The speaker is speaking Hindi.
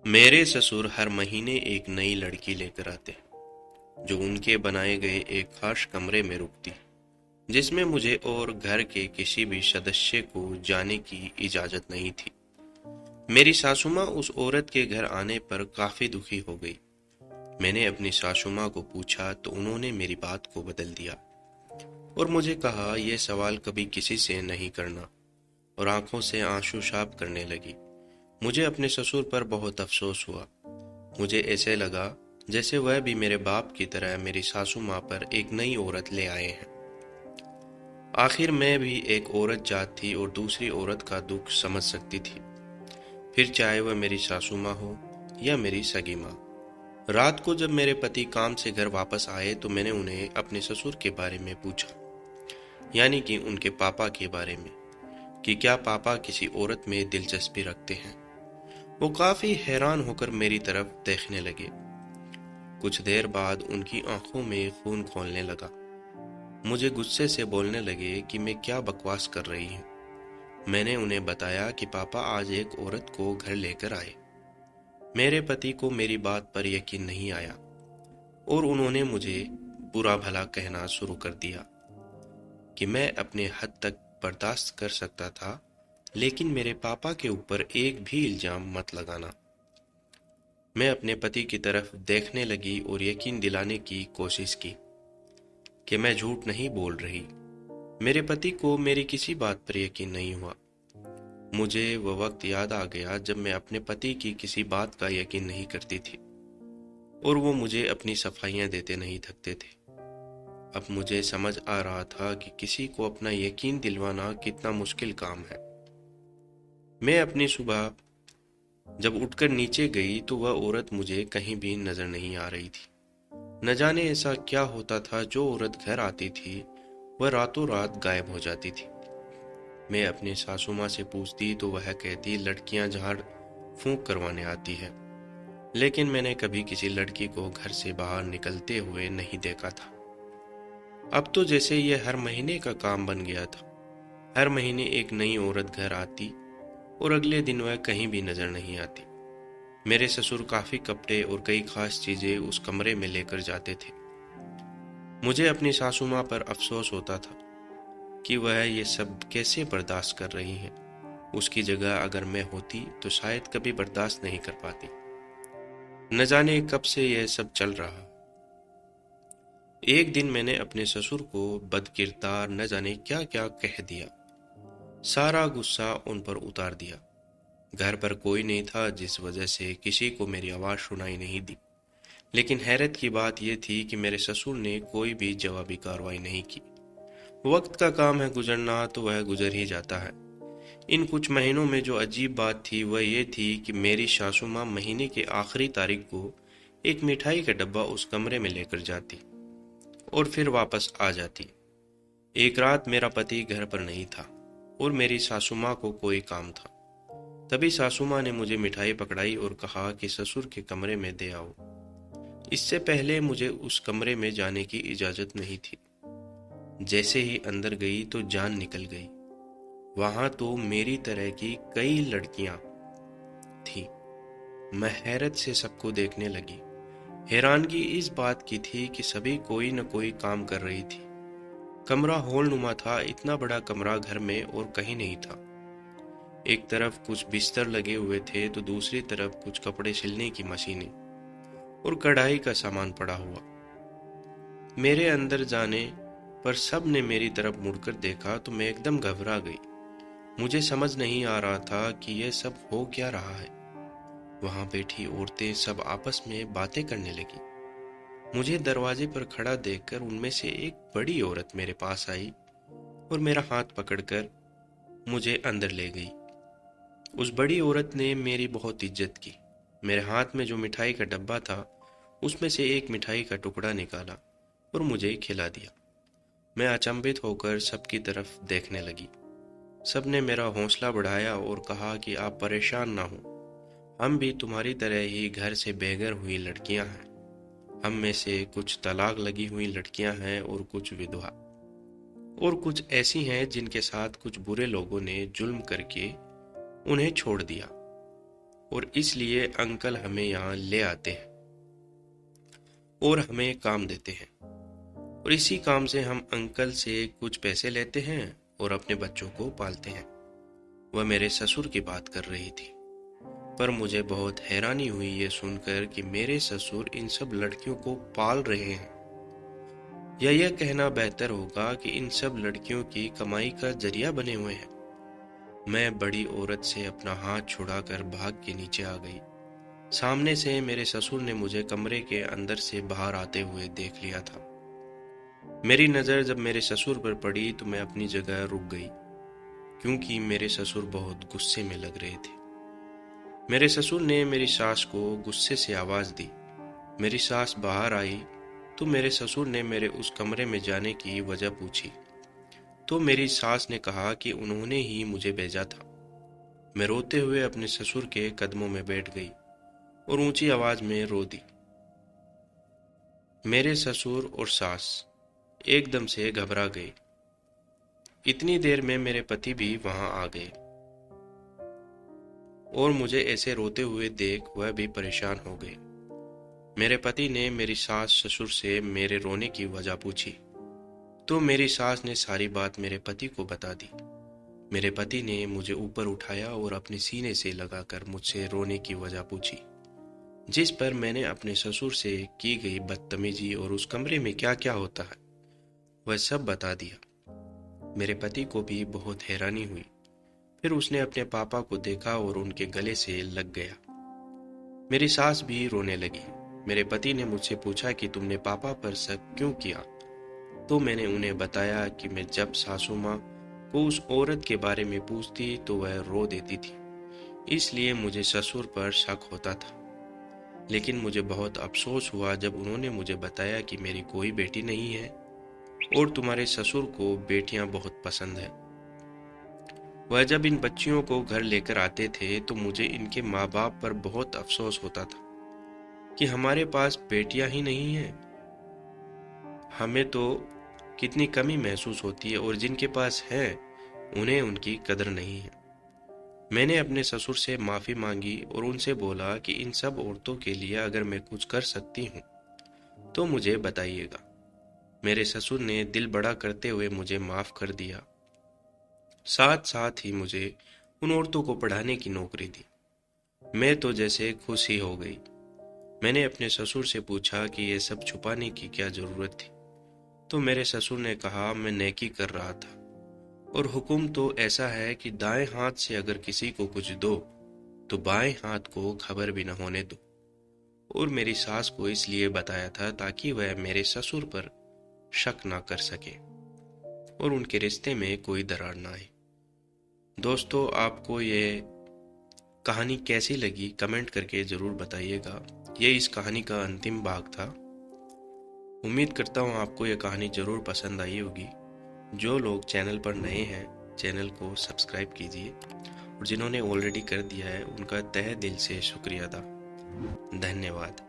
मेरे ससुर हर महीने एक नई लड़की लेकर आते, जो उनके बनाए गए एक खास कमरे में रुकती, जिसमें मुझे और घर के किसी भी सदस्य को जाने की इजाजत नहीं थी। मेरी सासू माँ उस औरत के घर आने पर काफी दुखी हो गई। मैंने अपनी सासू माँ को पूछा तो उन्होंने मेरी बात को बदल दिया और मुझे कहा यह सवाल कभी किसी से नहीं करना, और आंखों से आंसू साफ करने लगी। मुझे अपने ससुर पर बहुत अफसोस हुआ। मुझे ऐसे लगा जैसे वह भी मेरे बाप की तरह मेरी सासू माँ पर एक नई औरत ले आए हैं। आखिर मैं भी एक औरत जात थी और दूसरी औरत का दुख समझ सकती थी, फिर चाहे वह मेरी सासू माँ हो या मेरी सगी माँ। रात को जब मेरे पति काम से घर वापस आए तो मैंने उन्हें अपने ससुर के बारे में पूछा, यानी कि उनके पापा के बारे में, कि क्या पापा किसी औरत में दिलचस्पी रखते हैं। वो काफी हैरान होकर मेरी तरफ देखने लगे। कुछ देर बाद उनकी आंखों में खून खौलने लगा। मुझे गुस्से से बोलने लगे कि मैं क्या बकवास कर रही हूँ। मैंने उन्हें बताया कि पापा आज एक औरत को घर लेकर आए। मेरे पति को मेरी बात पर यकीन नहीं आया और उन्होंने मुझे बुरा भला कहना शुरू कर दिया कि मैं अपने हद तक बर्दाश्त कर सकता था, लेकिन मेरे पापा के ऊपर एक भी इल्जाम मत लगाना। मैं अपने पति की तरफ देखने लगी और यकीन दिलाने की कोशिश की कि मैं झूठ नहीं बोल रही। मेरे पति को मेरी किसी बात पर यकीन नहीं हुआ। मुझे वह वक्त याद आ गया जब मैं अपने पति की किसी बात का यकीन नहीं करती थी और वो मुझे अपनी सफाइयां देते नहीं थकते थे। अब मुझे समझ आ रहा था कि किसी को अपना यकीन दिलवाना कितना मुश्किल काम है। मैं अपनी सुबह जब उठकर नीचे गई तो वह औरत मुझे कहीं भी नजर नहीं आ रही थी। न जाने ऐसा क्या होता था, जो औरत घर आती थी वह रातों रात गायब हो जाती थी। मैं अपनी सासू माँ से पूछती तो वह कहती लड़कियां झाड़ फूंक करवाने आती है, लेकिन मैंने कभी किसी लड़की को घर से बाहर निकलते हुए नहीं देखा था। अब तो जैसे ये हर महीने का काम बन गया था। हर महीने एक नई औरत घर आती और अगले दिन वह कहीं भी नजर नहीं आती। मेरे ससुर काफी कपड़े और कई खास चीजें उस कमरे में लेकर जाते थे। मुझे अपनी सासू माँ पर अफसोस होता था कि वह ये सब कैसे बर्दाश्त कर रही हैं। उसकी जगह अगर मैं होती तो शायद कभी बर्दाश्त नहीं कर पाती। न जाने कब से यह सब चल रहा। एक दिन मैंने अपने ससुर को बदकिरदार न जाने क्या क्या कह दिया। सारा गुस्सा उन पर उतार दिया। घर पर कोई नहीं था, जिस वजह से किसी को मेरी आवाज सुनाई नहीं दी। लेकिन हैरत की बात यह थी कि मेरे ससुर ने कोई भी जवाबी कार्रवाई नहीं की। वक्त का काम है गुजरना, तो वह गुजर ही जाता है। इन कुछ महीनों में जो अजीब बात थी वह ये थी कि मेरी सासू माँ महीने के आखिरी तारीख को एक मिठाई का डब्बा उस कमरे में लेकर जाती और फिर वापस आ जाती। एक रात मेरा पति घर पर नहीं था और मेरी सासू माँ को कोई काम था। तभी सासू माँ ने मुझे मिठाई पकड़ाई और कहा कि ससुर के कमरे में दे आओ। इससे पहले मुझे उस कमरे में जाने की इजाजत नहीं थी। जैसे ही अंदर गई तो जान निकल गई। वहां तो मेरी तरह की कई लड़कियां थीं। मैं हैरत से सबको देखने लगी। हैरानगी इस बात की थी कि सभी कोई न कोई काम कर रही थी। कमरा हॉल नुमा था। इतना बड़ा कमरा घर में और कहीं नहीं था। एक तरफ कुछ बिस्तर लगे हुए थे तो दूसरी तरफ कुछ कपड़े सिलने की मशीनें और कढ़ाई का सामान पड़ा हुआ। मेरे अंदर जाने पर सब ने मेरी तरफ मुड़कर देखा तो मैं एकदम घबरा गई। मुझे समझ नहीं आ रहा था कि यह सब हो क्या रहा है। वहां बैठी औरतें सब आपस में बातें करने लगी। मुझे दरवाजे पर खड़ा देखकर उनमें से एक बड़ी औरत मेरे पास आई और मेरा हाथ पकड़कर मुझे अंदर ले गई। उस बड़ी औरत ने मेरी बहुत इज्जत की। मेरे हाथ में जो मिठाई का डब्बा था उसमें से एक मिठाई का टुकड़ा निकाला और मुझे खिला दिया। मैं अचंभित होकर सबकी तरफ देखने लगी। सबने मेरा हौसला बढ़ाया और कहा कि आप परेशान ना हो, हम भी तुम्हारी तरह ही घर से बेघर हुई लड़कियां हैं। हम में से कुछ तलाक लगी हुई लड़कियां हैं और कुछ विधवा, और कुछ ऐसी हैं जिनके साथ कुछ बुरे लोगों ने जुल्म करके उन्हें छोड़ दिया। और इसलिए अंकल हमें यहाँ ले आते हैं और हमें काम देते हैं, और इसी काम से हम अंकल से कुछ पैसे लेते हैं और अपने बच्चों को पालते हैं। वह मेरे ससुर की बात कर रही थी, पर मुझे बहुत हैरानी हुई ये सुनकर कि मेरे ससुर इन सब लड़कियों को पाल रहे हैं, या यह कहना बेहतर होगा कि इन सब लड़कियों की कमाई का जरिया बने हुए हैं। मैं बड़ी औरत से अपना हाथ छुड़ाकर भाग के नीचे आ गई। सामने से मेरे ससुर ने मुझे कमरे के अंदर से बाहर आते हुए देख लिया था। मेरी नज़र जब मेरे ससुर पर पड़ी तो मैं अपनी जगह रुक गई, क्योंकि मेरे ससुर बहुत गुस्से में लग रहे थे। मेरे ससुर ने मेरी सास को गुस्से से आवाज़ दी। मेरी सास बाहर आई तो मेरे ससुर ने मेरे उस कमरे में जाने की वजह पूछी, तो मेरी सास ने कहा कि उन्होंने ही मुझे भेजा था। मैं रोते हुए अपने ससुर के कदमों में बैठ गई और ऊंची आवाज में रो दी। मेरे ससुर और सास एकदम से घबरा गए। इतनी देर में मेरे पति भी वहां आ गए और मुझे ऐसे रोते हुए देख वह भी परेशान हो गए। मेरे पति ने मेरी सास ससुर से मेरे रोने की वजह पूछी, तो मेरी सास ने सारी बात मेरे पति को बता दी। मेरे पति ने मुझे ऊपर उठाया और अपने सीने से लगाकर मुझसे रोने की वजह पूछी, जिस पर मैंने अपने ससुर से की गई बदतमीजी और उस कमरे में क्या क्या होता है वह सब बता दिया। मेरे पति को भी बहुत हैरानी हुई। फिर उसने अपने पापा को देखा और उनके गले से लग गया। मेरी सास भी रोने लगी। मेरे पति ने मुझसे पूछा कि तुमने पापा पर शक क्यों किया, तो मैंने उन्हें बताया कि मैं जब सासू माँ को उस औरत के बारे में पूछती तो वह रो देती थी, इसलिए मुझे ससुर पर शक होता था। लेकिन मुझे बहुत अफसोस हुआ जब उन्होंने मुझे बताया कि मेरी कोई बेटी नहीं है और तुम्हारे ससुर को बेटियां बहुत पसंद है। वह जब इन बच्चियों को घर लेकर आते थे तो मुझे इनके माँ बाप पर बहुत अफसोस होता था कि हमारे पास बेटियां ही नहीं हैं। हमें तो कितनी कमी महसूस होती है और जिनके पास है उन्हें उनकी कदर नहीं है। मैंने अपने ससुर से माफ़ी मांगी और उनसे बोला कि इन सब औरतों के लिए अगर मैं कुछ कर सकती हूँ तो मुझे बताइएगा। मेरे ससुर ने दिल बड़ा करते हुए मुझे माफ़ कर दिया। साथ साथ ही मुझे उन औरतों को पढ़ाने की नौकरी दी। मैं तो जैसे खुश ही हो गई। मैंने अपने ससुर से पूछा कि ये सब छुपाने की क्या ज़रूरत थी, तो मेरे ससुर ने कहा मैं नेकी कर रहा था और हुक्म तो ऐसा है कि दाएं हाथ से अगर किसी को कुछ दो तो बाएं हाथ को खबर भी न होने दो। और मेरी सास को इसलिए बताया था ताकि वह मेरे ससुर पर शक ना कर सके और उनके रिश्ते में कोई दरार ना आए। दोस्तों, आपको ये कहानी कैसी लगी कमेंट करके ज़रूर बताइएगा। ये इस कहानी का अंतिम भाग था। उम्मीद करता हूँ आपको ये कहानी ज़रूर पसंद आई होगी। जो लोग चैनल पर नए हैं चैनल को सब्सक्राइब कीजिए और जिन्होंने ऑलरेडी कर दिया है उनका तहे दिल से शुक्रिया अदा। धन्यवाद।